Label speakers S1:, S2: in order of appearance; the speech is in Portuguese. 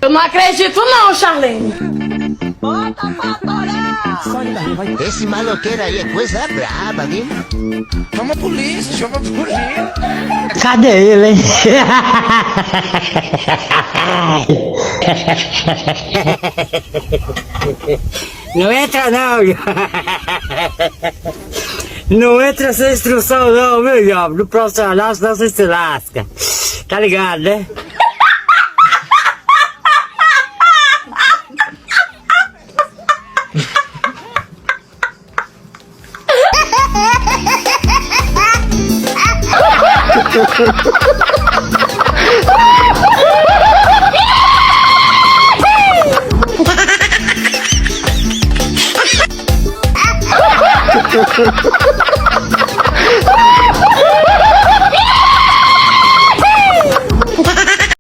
S1: Eu não acredito não, Charlene.
S2: Esse maloqueiro aí é coisa braba, viu?
S3: Chama a polícia, chama a polícia.
S4: Cadê ele, hein? Não entra não, não entra sem instrução não, meu jovem. No profissional, senão você se lasca. Tá ligado, né?
S5: Ha ha ha!